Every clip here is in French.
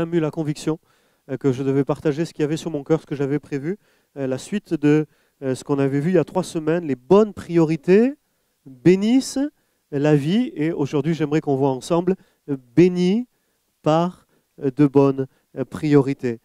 eu la conviction que je devais partager ce qu'il y avait sur mon cœur, ce que j'avais prévu. La suite de ce qu'on avait vu il y a 3 semaines, les bonnes priorités bénissent la vie. Et aujourd'hui, j'aimerais qu'on voit ensemble béni par de bonnes priorités.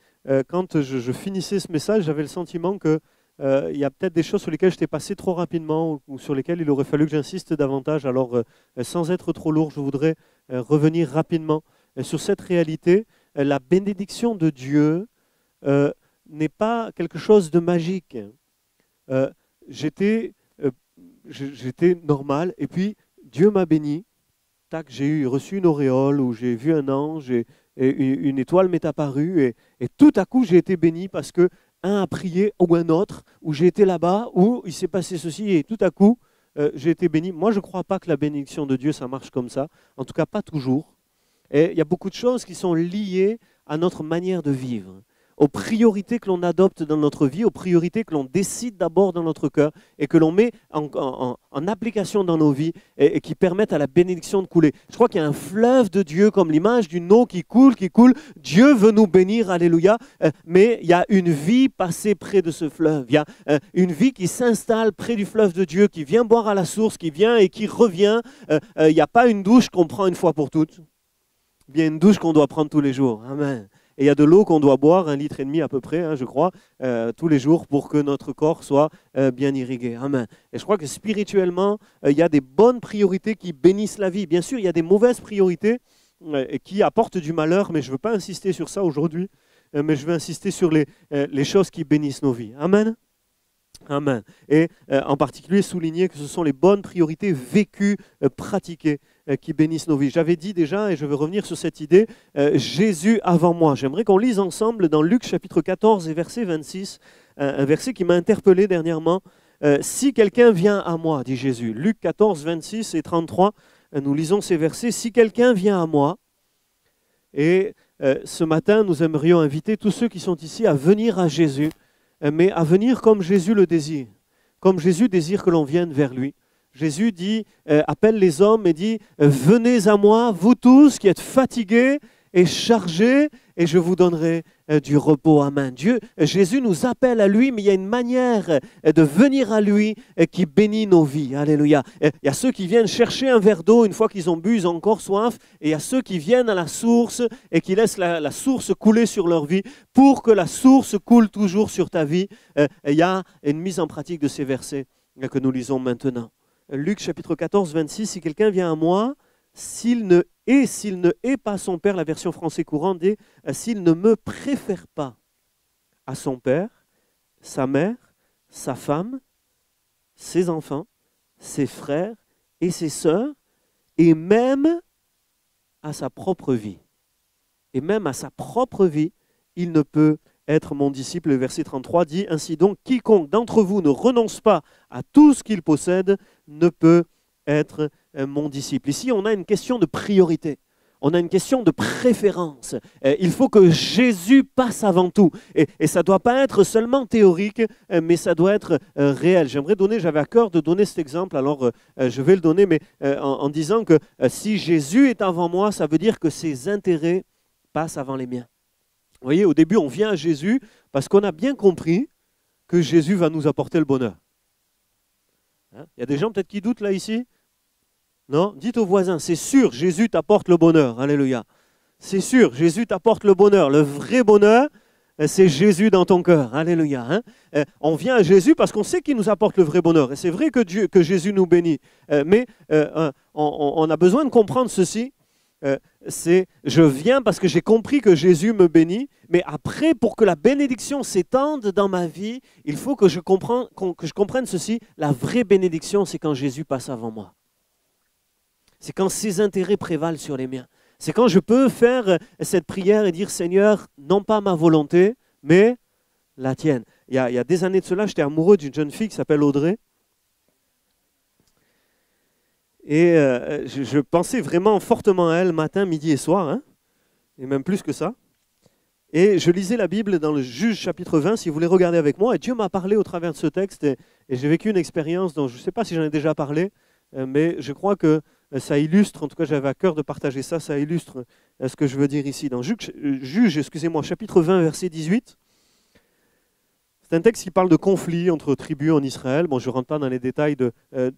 Quand je finissais ce message, j'avais le sentiment que il y a peut-être des choses sur lesquelles j'étais passé trop rapidement ou sur lesquelles il aurait fallu que j'insiste davantage. Alors, sans être trop lourd, je voudrais revenir rapidement sur cette réalité. La bénédiction de Dieu n'est pas quelque chose de magique. Euh, j'étais, euh, j'étais normal et puis Dieu m'a béni. Tac, j'ai reçu une auréole où j'ai vu un ange et une étoile m'est apparue et tout à coup j'ai été béni parce que un a prié ou un autre, où j'ai été là-bas, où il s'est passé ceci et tout à coup j'ai été béni. Moi je ne crois pas que la bénédiction de Dieu ça marche comme ça, en tout cas pas toujours. Et il y a beaucoup de choses qui sont liées à notre manière de vivre, aux priorités que l'on adopte dans notre vie, aux priorités que l'on décide d'abord dans notre cœur et que l'on met en application dans nos vies et qui permettent à la bénédiction de couler. Je crois qu'il y a un fleuve de Dieu comme l'image d'une eau qui coule, qui coule. Dieu veut nous bénir, alléluia, mais il y a une vie passée près de ce fleuve. Il y a une vie qui s'installe près du fleuve de Dieu, qui vient boire à la source, qui vient et qui revient. Il n'y a pas une douche qu'on prend une fois pour toutes. Bien une douche qu'on doit prendre tous les jours. Amen. Et il y a de l'eau qu'on doit boire, 1,5 litre à peu près, je crois, tous les jours pour que notre corps soit bien irrigué. Amen. Et je crois que spirituellement, il y a des bonnes priorités qui bénissent la vie. Bien sûr, il y a des mauvaises priorités qui apportent du malheur, mais je ne veux pas insister sur ça aujourd'hui, mais je veux insister sur les choses qui bénissent nos vies. Amen. Amen. Et en particulier souligner que ce sont les bonnes priorités vécues, pratiquées, qui bénissent nos vies. J'avais dit déjà, et je veux revenir sur cette idée, Jésus avant moi. J'aimerais qu'on lise ensemble dans Luc chapitre 14 et verset 26, un verset qui m'a interpellé dernièrement. Si quelqu'un vient à moi, dit Jésus. Luc 14, 26 et 33, nous lisons ces versets. Si quelqu'un vient à moi, et ce matin, nous aimerions inviter tous ceux qui sont ici à venir à Jésus, mais à venir comme Jésus le désire, comme Jésus désire que l'on vienne vers lui. Jésus dit, appelle les hommes et dit, venez à moi, vous tous qui êtes fatigués et chargés, et je vous donnerai du repos. Amen. Jésus nous appelle à lui, mais il y a une manière de venir à lui qui bénit nos vies. Alléluia. Il y a ceux qui viennent chercher un verre d'eau une fois qu'ils ont bu, ils ont encore soif, et il y a ceux qui viennent à la source et qui laissent la source couler sur leur vie. Pour que la source coule toujours sur ta vie, il y a une mise en pratique de ces versets que nous lisons maintenant. Luc chapitre 14, 26, si quelqu'un vient à moi, s'il ne hait pas son père, la version français courante dit, s'il ne me préfère pas à son père, sa mère, sa femme, ses enfants, ses frères et ses sœurs, et même à sa propre vie. Et même à sa propre vie, il ne peut être mon disciple. Le verset 33 dit, ainsi donc, quiconque d'entre vous ne renonce pas à tout ce qu'il possède ne peut être mon disciple. Ici, on a une question de priorité. On a une question de préférence. Il faut que Jésus passe avant tout. Et ça ne doit pas être seulement théorique, mais ça doit être réel. J'avais à cœur de donner cet exemple, alors je vais le donner, mais en disant que si Jésus est avant moi, ça veut dire que ses intérêts passent avant les miens. Vous voyez, au début, on vient à Jésus parce qu'on a bien compris que Jésus va nous apporter le bonheur. Il y a des gens peut-être qui doutent là ici? Non? Dites aux voisins, c'est sûr, Jésus t'apporte le bonheur. Alléluia. C'est sûr, Jésus t'apporte le bonheur. Le vrai bonheur, c'est Jésus dans ton cœur. Alléluia. On vient à Jésus parce qu'on sait qu'il nous apporte le vrai bonheur. Et c'est vrai que Jésus nous bénit. Mais on a besoin de comprendre ceci. Je viens parce que j'ai compris que Jésus me bénit, mais après, pour que la bénédiction s'étende dans ma vie, il faut que je comprenne ceci. La vraie bénédiction, c'est quand Jésus passe avant moi. C'est quand ses intérêts prévalent sur les miens. C'est quand je peux faire cette prière et dire, Seigneur, non pas ma volonté, mais la tienne. Il y a des années de cela, j'étais amoureux d'une jeune fille qui s'appelle Audrey. Et je pensais vraiment fortement à elle matin, midi et soir, et même plus que ça. Et je lisais la Bible dans le Juge chapitre 20, si vous voulez regarder avec moi, et Dieu m'a parlé au travers de ce texte, et j'ai vécu une expérience dont je ne sais pas si j'en ai déjà parlé, mais je crois que ça illustre, en tout cas j'avais à cœur de partager ça, ça illustre ce que je veux dire ici. Dans Juge, excusez-moi, chapitre 20, verset 18, c'est un texte qui parle de conflits entre tribus en Israël. Bon, je ne rentre pas dans les détails de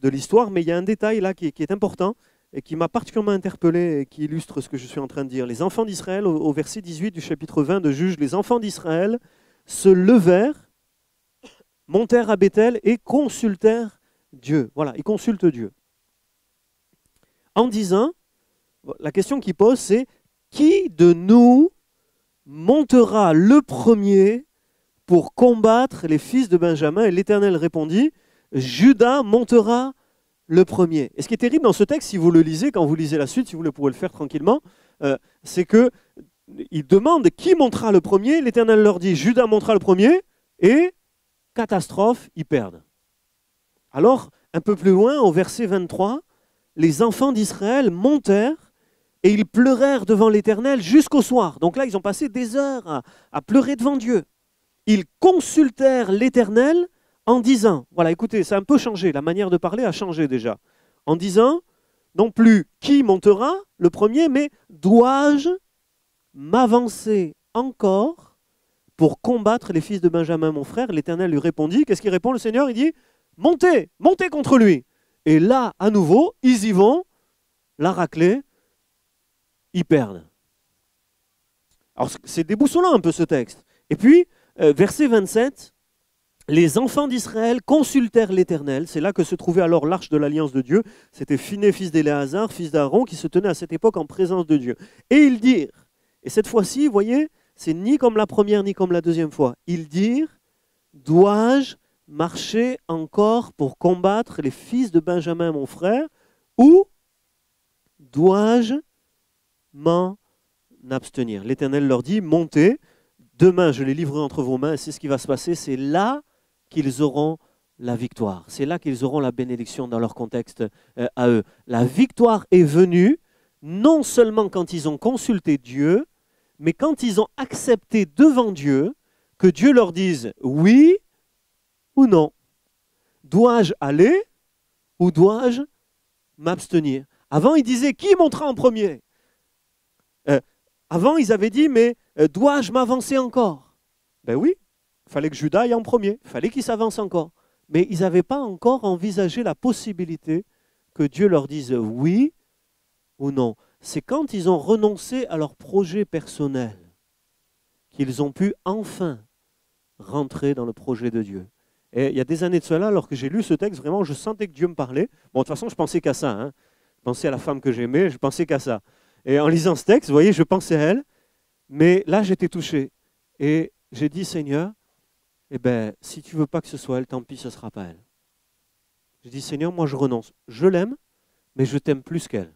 l'histoire, mais il y a un détail là qui est important et qui m'a particulièrement interpellé et qui illustre ce que je suis en train de dire. Les enfants d'Israël, au verset 18 du chapitre 20 de Juge, les enfants d'Israël se levèrent, montèrent à Béthel et consultèrent Dieu. Voilà, ils consultent Dieu. En disant, la question qu'ils posent, c'est qui de nous montera le premier pour combattre les fils de Benjamin? Et l'Éternel répondit, Judas montera le premier. Et ce qui est terrible dans ce texte, si vous le lisez, quand vous lisez la suite, si vous pouvez le faire tranquillement, c'est qu'ils demandent qui montera le premier. L'Éternel leur dit, Judas montera le premier, et catastrophe, ils perdent. Alors, un peu plus loin, au verset 23, les enfants d'Israël montèrent et ils pleurèrent devant l'Éternel jusqu'au soir. Donc là, ils ont passé des heures à pleurer devant Dieu. Ils consultèrent l'Éternel en disant, voilà, écoutez, ça a un peu changé, la manière de parler a changé déjà, en disant, non plus qui montera le premier, mais dois-je m'avancer encore pour combattre les fils de Benjamin, mon frère? L'Éternel lui répondit, qu'est-ce qu'il répond le Seigneur? Il dit, montez, montez contre lui. Et là, à nouveau, ils y vont, la raclée, ils perdent. Alors, c'est déboussolant un peu ce texte. Et puis, verset 27, les enfants d'Israël consultèrent l'Éternel. C'est là que se trouvait alors l'arche de l'alliance de Dieu. C'était Phiné, fils d'Éléazar, fils d'Aaron, qui se tenait à cette époque en présence de Dieu. Et ils dirent, et cette fois-ci, vous voyez, c'est ni comme la première ni comme la deuxième fois. Ils dirent, dois-je marcher encore pour combattre les fils de Benjamin, mon frère, ou dois-je m'en abstenir? L'Éternel leur dit, montez, demain je les livrerai entre vos mains, et c'est ce qui va se passer, c'est là qu'ils auront la victoire. C'est là qu'ils auront la bénédiction dans leur contexte à eux. La victoire est venue non seulement quand ils ont consulté Dieu, mais quand ils ont accepté devant Dieu que Dieu leur dise oui ou non. Dois-je aller ou dois-je m'abstenir? Avant, ils disaient qui montera en premier? Avant, ils avaient dit mais dois-je m'avancer encore? Ben oui, il fallait que Judas aille en premier, il fallait qu'il s'avance encore. Mais ils n'avaient pas encore envisagé la possibilité que Dieu leur dise oui ou non. C'est quand ils ont renoncé à leur projet personnel qu'ils ont pu enfin rentrer dans le projet de Dieu. Et il y a des années de cela, alors que j'ai lu ce texte, vraiment, je sentais que Dieu me parlait. Bon, de toute façon, je pensais qu'à ça. Hein. Je pensais à la femme que j'aimais, je pensais qu'à ça. Et en lisant ce texte, vous voyez, je pensais à elle, mais là, j'étais touché. Et j'ai dit, Seigneur, eh ben, si tu ne veux pas que ce soit elle, tant pis, ce ne sera pas elle. J'ai dit, Seigneur, moi, je renonce. Je l'aime, mais je t'aime plus qu'elle.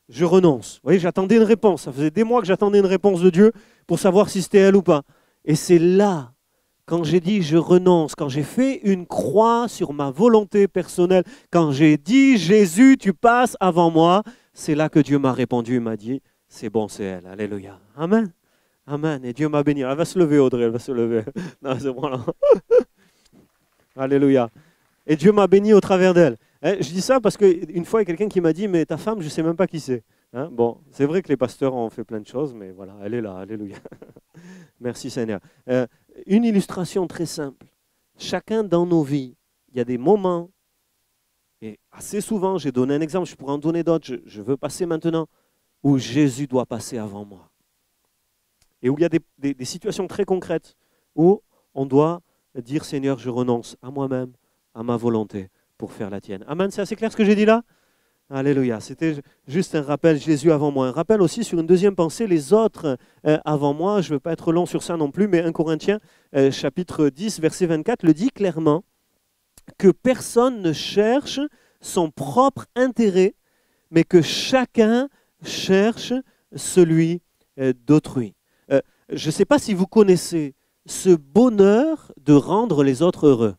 Je renonce. Vous voyez, j'attendais une réponse. Ça faisait des mois que j'attendais une réponse de Dieu pour savoir si c'était elle ou pas. Et c'est là, quand j'ai dit je renonce, quand j'ai fait une croix sur ma volonté personnelle, quand j'ai dit Jésus, tu passes avant moi, c'est là que Dieu m'a répondu, il m'a dit, c'est bon, c'est elle. Alléluia. Amen. Amen. Et Dieu m'a béni. Elle va se lever, Audrey, elle va se lever. Non, c'est bon là. Alléluia. Et Dieu m'a béni au travers d'elle. Je dis ça parce qu'une fois, il y a quelqu'un qui m'a dit, mais ta femme, je ne sais même pas qui c'est. Hein, bon, c'est vrai que les pasteurs ont fait plein de choses, mais voilà, elle est là. Alléluia. Merci Seigneur. Une illustration très simple. Chacun dans nos vies, il y a des moments, et assez souvent, j'ai donné un exemple, je pourrais en donner d'autres, je veux passer maintenant, où Jésus doit passer avant moi. Et où il y a des situations très concrètes, où on doit dire, Seigneur, je renonce à moi-même, à ma volonté, pour faire la tienne. Amen, c'est assez clair ce que j'ai dit là? Alléluia, c'était juste un rappel, Jésus avant moi. Un rappel aussi sur une deuxième pensée, les autres avant moi. Je ne veux pas être long sur ça non plus, mais 1 Corinthiens chapitre 10, verset 24 le dit clairement que personne ne cherche son propre intérêt, mais que chacun cherche celui d'autrui. Je ne sais pas si vous connaissez ce bonheur de rendre les autres heureux.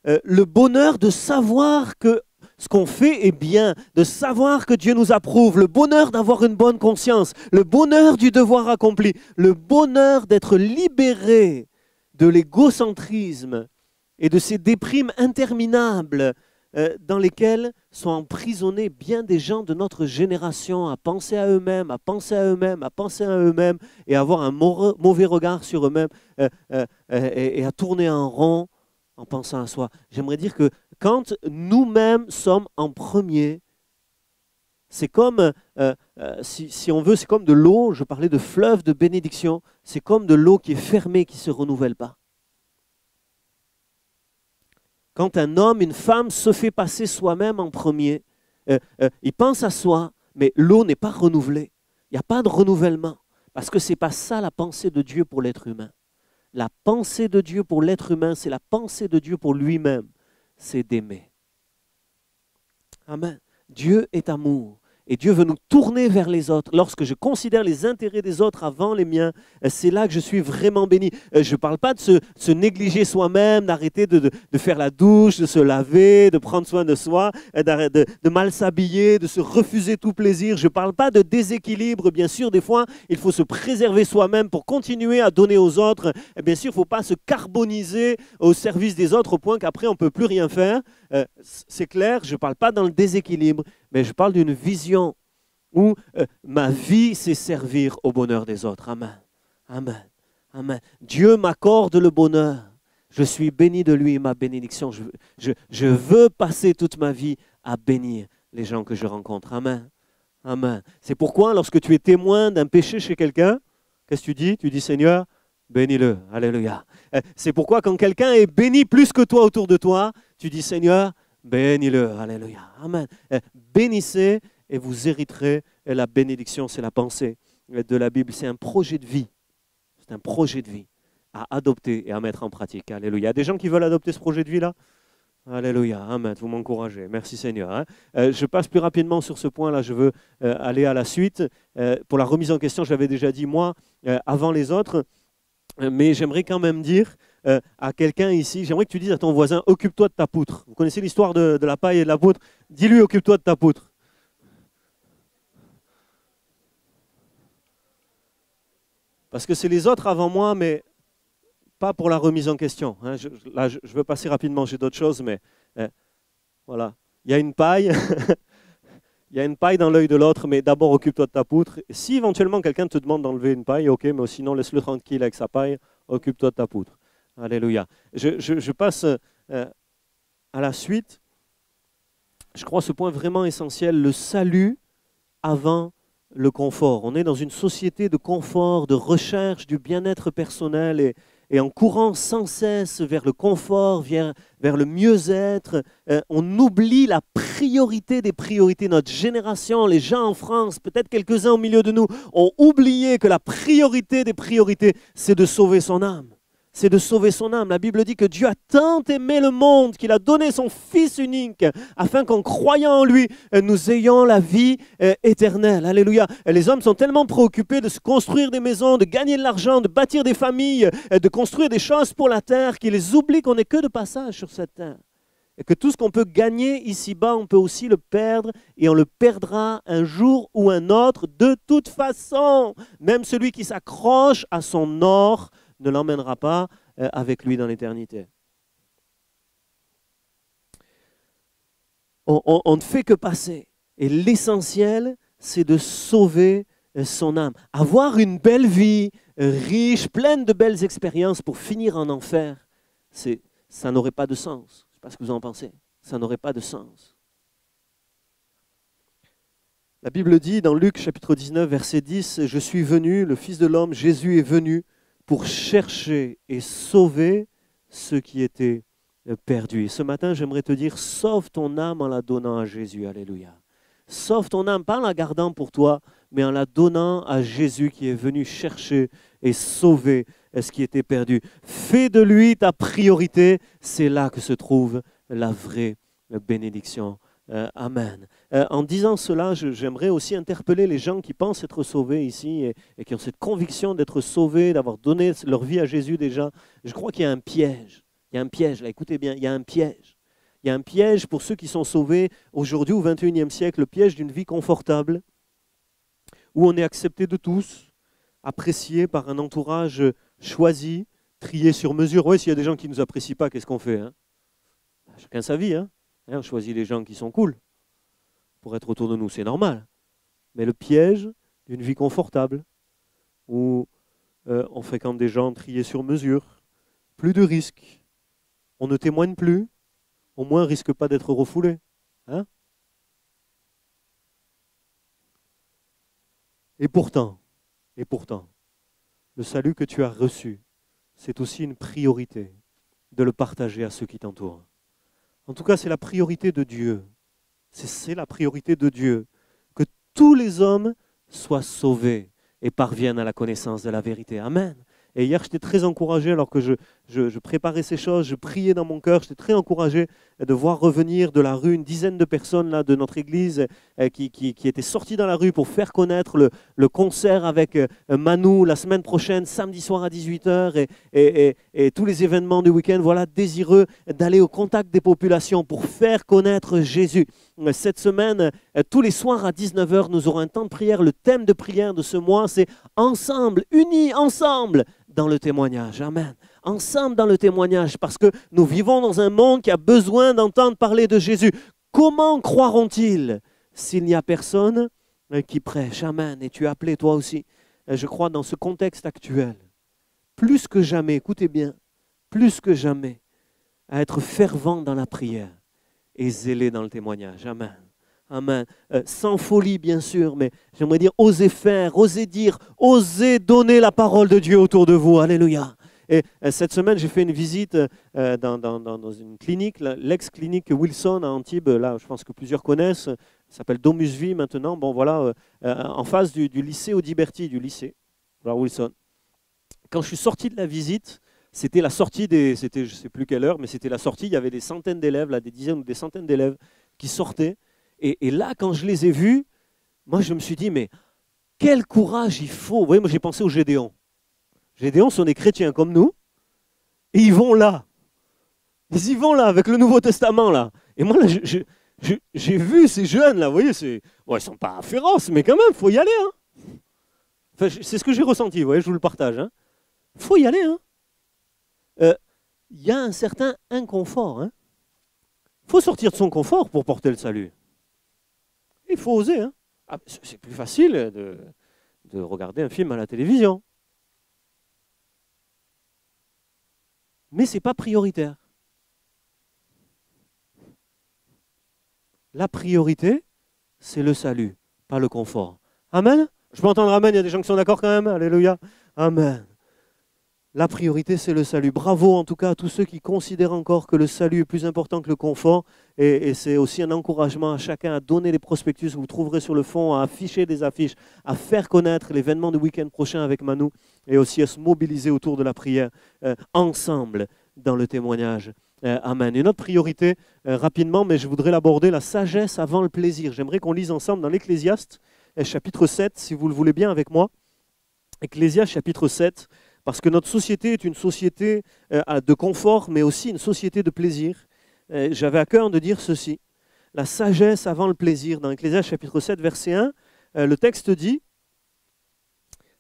Le bonheur de savoir que ce qu'on fait est bien, de savoir que Dieu nous approuve, le bonheur d'avoir une bonne conscience, le bonheur du devoir accompli, le bonheur d'être libéré de l'égocentrisme et de ces déprimes interminables dans lesquels sont emprisonnés bien des gens de notre génération à penser à eux-mêmes, à penser à eux-mêmes, à penser à eux-mêmes et avoir un mauvais regard sur eux-mêmes et à tourner en rond en pensant à soi. J'aimerais dire que quand nous-mêmes sommes en premier, c'est comme, si on veut, c'est comme de l'eau, je parlais de fleuve de bénédiction, c'est comme de l'eau qui est fermée, qui ne se renouvelle pas. Quand un homme, une femme se fait passer soi-même en premier, il pense à soi, mais l'eau n'est pas renouvelée. Il n'y a pas de renouvellement, parce que ce n'est pas ça la pensée de Dieu pour l'être humain. La pensée de Dieu pour l'être humain, c'est la pensée de Dieu pour lui-même, c'est d'aimer. Amen. Dieu est amour. Et Dieu veut nous tourner vers les autres. Lorsque je considère les intérêts des autres avant les miens, c'est là que je suis vraiment béni. Je ne parle pas de se négliger soi-même, d'arrêter de faire la douche, de se laver, de prendre soin de soi, de mal s'habiller, de se refuser tout plaisir. Je ne parle pas de déséquilibre. Bien sûr, des fois, il faut se préserver soi-même pour continuer à donner aux autres. Et bien sûr, il ne faut pas se carboniser au service des autres au point qu'après, on ne peut plus rien faire. C'est clair, je ne parle pas dans le déséquilibre, mais je parle d'une vision où ma vie, c'est servir au bonheur des autres. Amen. Amen. Amen. Dieu m'accorde le bonheur. Je suis béni de lui et ma bénédiction. Je veux passer toute ma vie à bénir les gens que je rencontre. Amen. Amen. C'est pourquoi lorsque tu es témoin d'un péché chez quelqu'un, qu'est-ce que tu dis? Tu dis Seigneur, bénis-le. Alléluia. C'est pourquoi quand quelqu'un est béni plus que toi autour de toi, tu dis Seigneur, bénis-le. Alléluia. Amen. Bénissez et vous hériterez. Et la bénédiction, c'est la pensée de la Bible. C'est un projet de vie. C'est un projet de vie à adopter et à mettre en pratique. Alléluia. Il y a des gens qui veulent adopter ce projet de vie-là? Alléluia. Amen. Vous m'encouragez. Merci Seigneur. Je passe plus rapidement sur ce point-là. Je veux aller à la suite. Pour la remise en question, j'avais déjà dit moi, avant les autres. Mais j'aimerais quand même dire à quelqu'un ici, j'aimerais que tu dises à ton voisin, occupe-toi de ta poutre. Vous connaissez l'histoire de la paille et de la poutre? Dis-lui, occupe-toi de ta poutre. Parce que c'est les autres avant moi, mais pas pour la remise en question. Je veux passer rapidement, j'ai d'autres choses, mais voilà. Il y a une paille, il y a une paille dans l'œil de l'autre, mais d'abord occupe-toi de ta poutre. Si éventuellement quelqu'un te demande d'enlever une paille, ok, mais sinon laisse-le tranquille avec sa paille, occupe-toi de ta poutre. Alléluia. Je passe à la suite. Je crois ce point vraiment essentiel, le salut avant le confort. On est dans une société de confort, de recherche du bien-être personnel et en courant sans cesse vers le confort, vers le mieux-être, on oublie la priorité des priorités. Notre génération, les gens en France, peut-être quelques-uns au milieu de nous, ont oublié que la priorité des priorités, c'est de sauver son âme. C'est de sauver son âme. La Bible dit que Dieu a tant aimé le monde qu'il a donné son Fils unique afin qu'en croyant en lui, nous ayons la vie éternelle. Alléluia. Les hommes sont tellement préoccupés de se construire des maisons, de gagner de l'argent, de bâtir des familles, de construire des choses pour la terre qu'ils oublient qu'on n'est que de passage sur cette terre. Et que tout ce qu'on peut gagner ici-bas, on peut aussi le perdre et on le perdra un jour ou un autre de toute façon. Même celui qui s'accroche à son or ne l'emmènera pas avec lui dans l'éternité. On ne fait que passer. Et l'essentiel, c'est de sauver son âme. Avoir une belle vie, riche, pleine de belles expériences pour finir en enfer, ça n'aurait pas de sens. Je ne sais pas ce que vous en pensez. Ça n'aurait pas de sens. La Bible dit dans Luc chapitre 19, verset 10, « Je suis venu, le Fils de l'homme, Jésus est venu, pour chercher et sauver ceux qui étaient perdus. » Et ce matin, j'aimerais te dire, sauve ton âme en la donnant à Jésus. Alléluia. Sauve ton âme, pas en la gardant pour toi, mais en la donnant à Jésus qui est venu chercher et sauver ce qui était perdu. Fais de lui ta priorité, c'est là que se trouve la vraie bénédiction. Amen. En disant cela, j'aimerais aussi interpeller les gens qui pensent être sauvés ici et qui ont cette conviction d'être sauvés, d'avoir donné leur vie à Jésus déjà. Je crois qu'il y a un piège. Il y a un piège, là, écoutez bien, il y a un piège. Il y a un piège pour ceux qui sont sauvés aujourd'hui au XXIe siècle, le piège d'une vie confortable, où on est accepté de tous, apprécié par un entourage choisi, trié sur mesure. Oui, s'il y a des gens qui ne nous apprécient pas, qu'est-ce qu'on fait, hein? Chacun sa vie, hein? On choisit les gens qui sont cool pour être autour de nous, c'est normal. Mais le piège d'une vie confortable, où on fréquente des gens triés sur mesure, plus de risques, on ne témoigne plus, au moins on ne risque pas d'être refoulé. Hein? Et pourtant, le salut que tu as reçu, c'est aussi une priorité de le partager à ceux qui t'entourent. En tout cas, c'est la priorité de Dieu. C'est la priorité de Dieu. Que tous les hommes soient sauvés et parviennent à la connaissance de la vérité. Amen. Et hier, j'étais très encouragé, alors que je préparais ces choses, je priais dans mon cœur, j'étais très encouragé de voir revenir de la rue une dizaine de personnes là, de notre église qui étaient sorties dans la rue pour faire connaître le concert avec Manu la semaine prochaine, samedi soir à 18h, et tous les événements du week-end, voilà, désireux d'aller au contact des populations pour faire connaître Jésus. Cette semaine, tous les soirs à 19h, nous aurons un temps de prière. Le thème de prière de ce mois, c'est « Ensemble, unis, ensemble » dans le témoignage. Amen. Ensemble dans le témoignage, parce que nous vivons dans un monde qui a besoin d'entendre parler de Jésus. Comment croiront-ils s'il n'y a personne qui prêche? Amen. Et tu es appelé toi aussi, je crois, dans ce contexte actuel, plus que jamais, écoutez bien, plus que jamais, à être fervent dans la prière et zélé dans le témoignage. Amen. Amen. Sans folie, bien sûr, mais j'aimerais dire, osez faire, osez dire, osez donner la parole de Dieu autour de vous. Alléluia. Et cette semaine, j'ai fait une visite dans une clinique, l'ex-clinique Wilson à Antibes. Là, je pense que plusieurs connaissent. Ça s'appelle Domus Vie maintenant. Bon, voilà, en face du lycée Audiberti, du lycée Wilson. Quand je suis sorti de la visite, c'était la sortie je ne sais plus quelle heure, mais c'était la sortie. Il y avait des centaines d'élèves, là, des dizaines ou des centaines d'élèves qui sortaient. Et là, quand je les ai vus, moi, je me suis dit, mais quel courage il faut. Vous voyez, moi, j'ai pensé aux Gédéons. Gédéons sont des chrétiens comme nous, et ils vont là. Ils y vont là, avec le Nouveau Testament, là. Et moi, là, j'ai vu ces jeunes, là, vous voyez, bon, ils ne sont pas féroces, mais quand même, il faut y aller. Hein. Enfin, c'est ce que j'ai ressenti, vous voyez, je vous le partage. Il faut y aller. Y a un certain inconfort. Il faut sortir de son confort pour porter le salut. Il faut oser. Ah, c'est plus facile de regarder un film à la télévision. Mais ce n'est pas prioritaire. La priorité, c'est le salut, pas le confort. Amen. Je peux entendre amen, il y a des gens qui sont d'accord quand même. Alléluia. Amen. La priorité, c'est le salut. Bravo en tout cas à tous ceux qui considèrent encore que le salut est plus important que le confort. Et c'est aussi un encouragement à chacun à donner les prospectus que vous trouverez sur le fond, à afficher des affiches, à faire connaître l'événement du week-end prochain avec Manu et aussi à se mobiliser autour de la prière ensemble dans le témoignage. Amen. Une autre priorité, rapidement, mais je voudrais l'aborder, la sagesse avant le plaisir. J'aimerais qu'on lise ensemble dans l'Ecclésiaste, chapitre 7, si vous le voulez bien avec moi. Ecclésiaste, chapitre 7. Parce que notre société est une société de confort, mais aussi une société de plaisir. J'avais à cœur de dire ceci. La sagesse avant le plaisir. Dans Ecclésiaste chapitre 7, verset 1, le texte dit,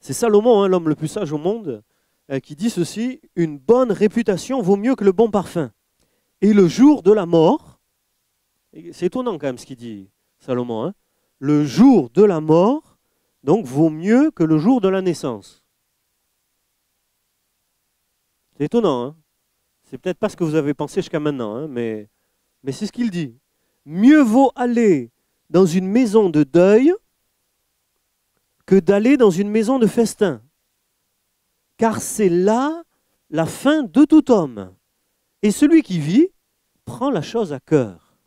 c'est Salomon, l'homme le plus sage au monde, qui dit ceci, « Une bonne réputation vaut mieux que le bon parfum. Et le jour de la mort, c'est étonnant quand même ce qu'il dit Salomon, le jour de la mort, donc, vaut mieux que le jour de la naissance. » C'est étonnant, C'est peut-être pas ce que vous avez pensé jusqu'à maintenant, mais c'est ce qu'il dit. Mieux vaut aller dans une maison de deuil que d'aller dans une maison de festin. Car c'est là la fin de tout homme. Et celui qui vit prend la chose à cœur.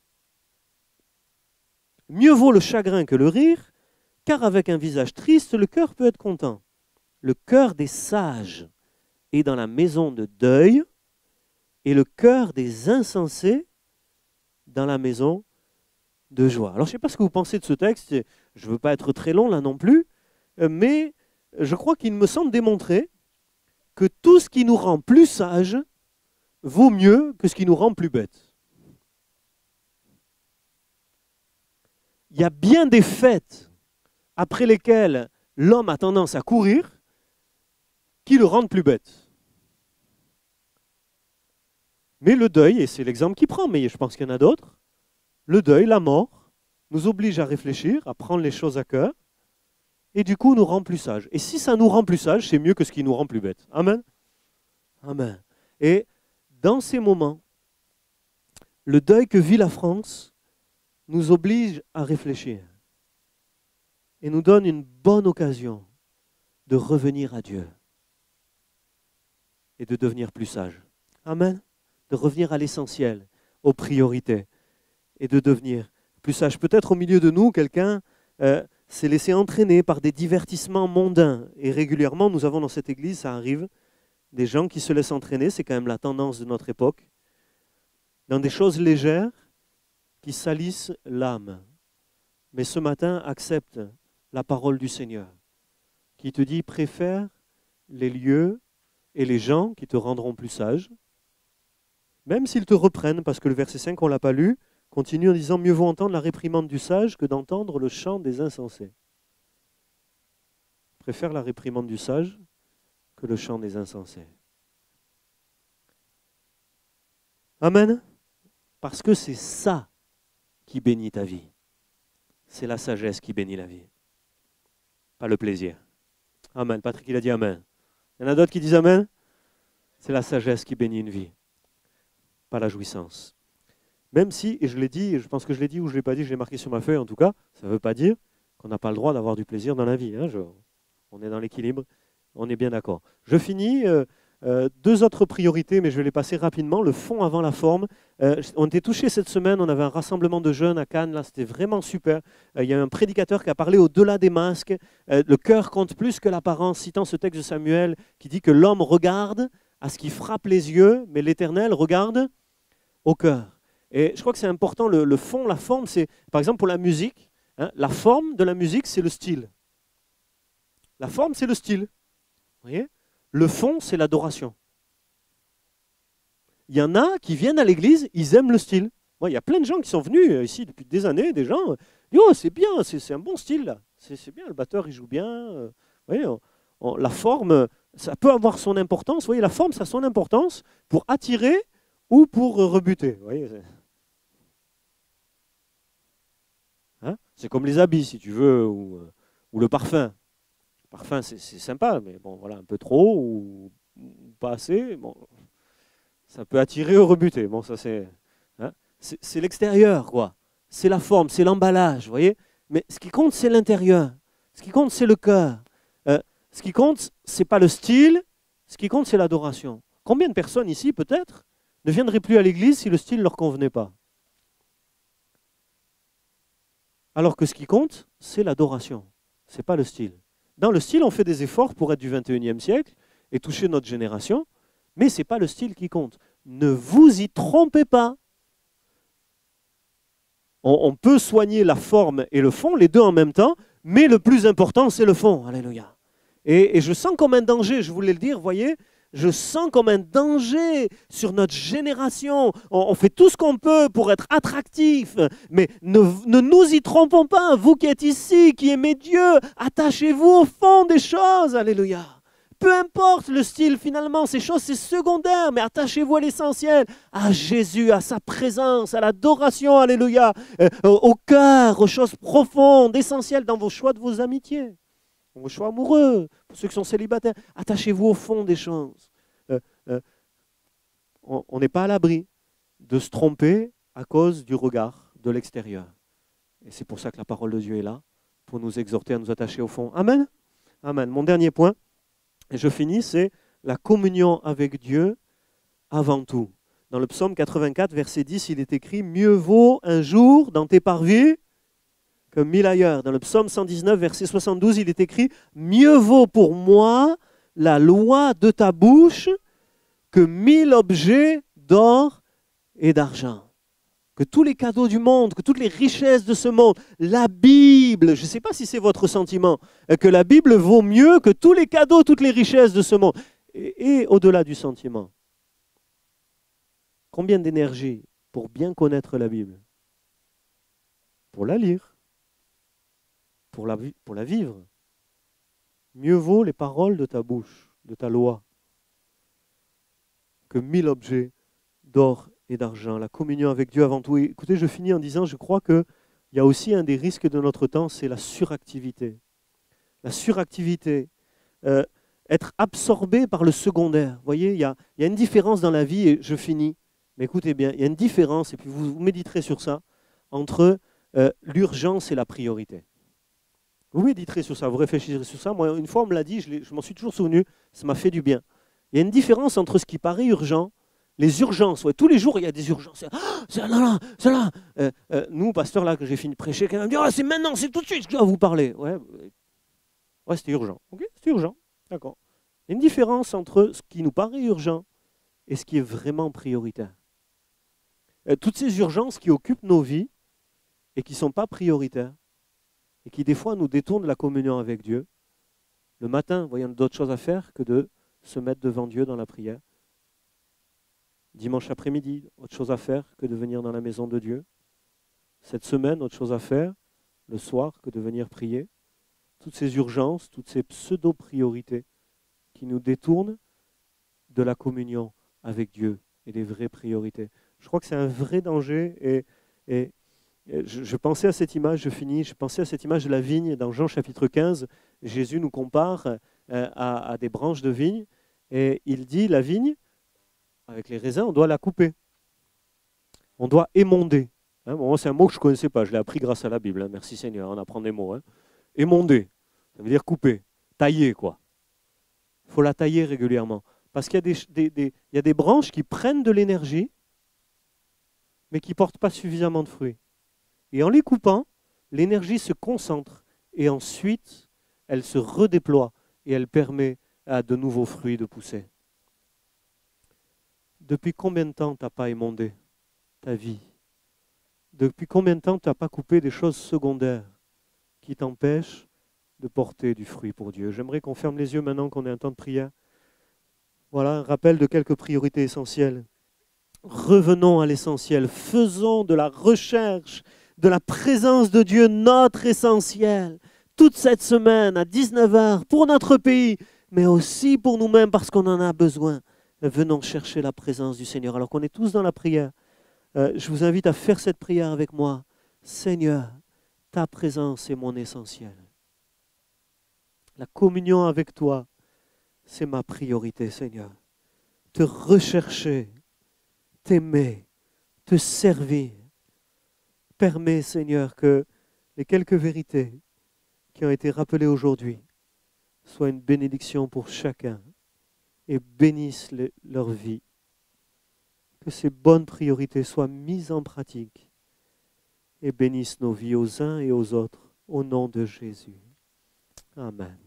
Mieux vaut le chagrin que le rire, car avec un visage triste, le cœur peut être content. Le cœur des sages est dans la maison de deuil, et le cœur des insensés dans la maison de joie. Alors je ne sais pas ce que vous pensez de ce texte, je ne veux pas être très long là non plus, mais je crois qu'il me semble démontrer que tout ce qui nous rend plus sages vaut mieux que ce qui nous rend plus bêtes. Il y a bien des fêtes après lesquelles l'homme a tendance à courir qui le rendent plus bête. Mais le deuil, et c'est l'exemple qu'il prend, mais je pense qu'il y en a d'autres, le deuil, la mort, nous oblige à réfléchir, à prendre les choses à cœur, et du coup nous rend plus sages. Et si ça nous rend plus sages, c'est mieux que ce qui nous rend plus bêtes. Amen. Amen. Et dans ces moments, le deuil que vit la France nous oblige à réfléchir et nous donne une bonne occasion de revenir à Dieu et de devenir plus sage. Amen. De revenir à l'essentiel, aux priorités et de devenir plus sage. Peut-être au milieu de nous, quelqu'un s'est laissé entraîner par des divertissements mondains. Et régulièrement, nous avons dans cette église, ça arrive, des gens qui se laissent entraîner, c'est quand même la tendance de notre époque, dans des choses légères qui salissent l'âme. Mais ce matin, accepte la parole du Seigneur, qui te dit, préfère les lieux et les gens qui te rendront plus sage, même s'ils te reprennent, parce que le verset 5, on ne l'a pas lu, continue en disant, mieux vaut entendre la réprimande du sage que d'entendre le chant des insensés. Préfère la réprimande du sage que le chant des insensés. Amen. Parce que c'est ça qui bénit ta vie. C'est la sagesse qui bénit la vie. Pas le plaisir. Amen. Patrick, il a dit Amen. Il y en a d'autres qui disent Amen. C'est la sagesse qui bénit une vie. Pas la jouissance. Même si, et je l'ai dit, je pense que je l'ai dit ou je ne l'ai pas dit, je l'ai marqué sur ma feuille en tout cas, ça ne veut pas dire qu'on n'a pas le droit d'avoir du plaisir dans la vie. Hein, on est dans l'équilibre, on est bien d'accord. Je finis. Deux autres priorités, mais je vais les passer rapidement. Le fond avant la forme. On était touchés cette semaine, on avait un rassemblement de jeunes à Cannes, là c'était vraiment super. Il y a un prédicateur qui a parlé au-delà des masques. Le cœur compte plus que l'apparence, citant ce texte de Samuel qui dit que l'homme regarde à ce qui frappe les yeux, mais l'Éternel regarde au cœur. Et je crois que c'est important, le fond, la forme, c'est par exemple pour la musique, hein, la forme de la musique c'est le style. La forme c'est le style. Vous voyez ? Le fond, c'est l'adoration. Il y en a qui viennent à l'église, ils aiment le style. Moi, il y a plein de gens qui sont venus ici depuis des années, des gens, disent, oh, c'est bien, c'est un bon style là. C'est bien, le batteur il joue bien. Vous voyez, la forme, ça peut avoir son importance. Vous voyez, la forme, ça a son importance pour attirer ou pour rebuter. Vous voyez, hein, c'est comme les habits, si tu veux, ou le parfum. Parfum, c'est sympa, mais bon, voilà, un peu trop ou pas assez, bon, ça peut attirer ou rebuter. Bon, ça hein, c'est l'extérieur, quoi. C'est la forme, c'est l'emballage, vous voyez. Mais ce qui compte, c'est l'intérieur. Ce qui compte, c'est le cœur. Ce qui compte, c'est pas le style. Ce qui compte, c'est l'adoration. Combien de personnes ici, peut-être, ne viendraient plus à l'église si le style ne leur convenait pas? Alors que ce qui compte, c'est l'adoration. C'est pas le style. Dans le style, on fait des efforts pour être du 21e siècle et toucher notre génération, mais ce n'est pas le style qui compte. Ne vous y trompez pas. On peut soigner la forme et le fond, les deux en même temps, mais le plus important, c'est le fond. Alléluia. Et je sens comme un danger, je voulais le dire, voyez, je sens comme un danger sur notre génération. On fait tout ce qu'on peut pour être attractif, mais ne nous y trompons pas. Vous qui êtes ici, qui aimez Dieu, attachez-vous au fond des choses. Alléluia. Peu importe le style, finalement, ces choses, c'est secondaire, mais attachez-vous à l'essentiel, à Jésus, à sa présence, à l'adoration, alléluia, au cœur, aux choses profondes, essentielles dans vos choix de vos amitiés. Vos choix amoureux, pour ceux qui sont célibataires, attachez-vous au fond des choses. On n'est pas à l'abri de se tromper à cause du regard de l'extérieur. Et c'est pour ça que la parole de Dieu est là, pour nous exhorter à nous attacher au fond. Amen. Amen. Mon dernier point, et je finis, c'est la communion avec Dieu avant tout. Dans le psaume 84, verset 10, il est écrit « Mieux vaut un jour dans tes parvis que 1000 ailleurs ». Dans le psaume 119, verset 72, il est écrit « Mieux vaut pour moi la loi de ta bouche que 1000 objets d'or et d'argent ». Que tous les cadeaux du monde, que toutes les richesses de ce monde, la Bible, je ne sais pas si c'est votre sentiment, que la Bible vaut mieux que tous les cadeaux, toutes les richesses de ce monde. Et au-delà du sentiment, combien d'énergie pour bien connaître la Bible? Pour la lire, pour la vivre. Mieux vaut les paroles de ta bouche, de ta loi, que 1000 objets d'or et d'argent. La communion avec Dieu avant tout. Et écoutez, je finis en disant, je crois qu'il y a aussi un des risques de notre temps, c'est la suractivité. La suractivité. Être absorbé par le secondaire. Vous voyez, il y a une différence dans la vie, et je finis. Mais écoutez bien, il y a une différence, et puis vous méditerez sur ça, entre l'urgence et la priorité. Vous méditerez sur ça, vous réfléchirez sur ça. Moi, une fois, on me l'a dit, je m'en suis toujours souvenu, ça m'a fait du bien. Il y a une différence entre ce qui paraît urgent, les urgences. Ouais, tous les jours, il y a des urgences. Ah, c'est là, c'est là. Nous, pasteur, là, que j'ai fini de prêcher, quelqu'un me dit, oh, c'est maintenant, c'est tout de suite que je dois vous parler. Ouais, c'était urgent. Ok, c'était urgent. D'accord. Il y a une différence entre ce qui nous paraît urgent et ce qui est vraiment prioritaire. Toutes ces urgences qui occupent nos vies et qui ne sont pas prioritaires et qui des fois nous détournent de la communion avec Dieu. Le matin, voyons d'autres choses à faire que de se mettre devant Dieu dans la prière. Dimanche après-midi, autre chose à faire que de venir dans la maison de Dieu. Cette semaine, autre chose à faire le soir que de venir prier. Toutes ces urgences, toutes ces pseudo-priorités qui nous détournent de la communion avec Dieu et des vraies priorités. Je crois que c'est un vrai danger et je pensais à cette image, je finis, je pensais à cette image de la vigne dans Jean chapitre 15. Jésus nous compare à des branches de vigne et il dit la vigne, avec les raisins, on doit la couper. On doit émonder. Hein, bon, c'est un mot que je ne connaissais pas, je l'ai appris grâce à la Bible. Hein, merci Seigneur, on apprend des mots. Hein. Émonder, ça veut dire couper, tailler quoi. Il faut la tailler régulièrement. Parce qu'il y a des branches qui prennent de l'énergie, mais qui ne portent pas suffisamment de fruits. Et en les coupant, l'énergie se concentre et ensuite, elle se redéploie et elle permet à de nouveaux fruits de pousser. Depuis combien de temps tu n'as pas émondé ta vie? Depuis combien de temps tu n'as pas coupé des choses secondaires qui t'empêchent de porter du fruit pour Dieu? J'aimerais qu'on ferme les yeux maintenant qu'on ait un temps de prière. Voilà un rappel de quelques priorités essentielles. Revenons à l'essentiel. Faisons de la recherche de la présence de Dieu notre essentiel. Toute cette semaine à 19h pour notre pays, mais aussi pour nous-mêmes parce qu'on en a besoin. Venons chercher la présence du Seigneur. Alors qu'on est tous dans la prière, je vous invite à faire cette prière avec moi. Seigneur, ta présence est mon essentiel. La communion avec toi, c'est ma priorité, Seigneur. Te rechercher, t'aimer, te servir. Permets, Seigneur, que les quelques vérités qui ont été rappelées aujourd'hui soient une bénédiction pour chacun et bénissent leur vie. Que ces bonnes priorités soient mises en pratique et bénissent nos vies aux uns et aux autres, au nom de Jésus. Amen.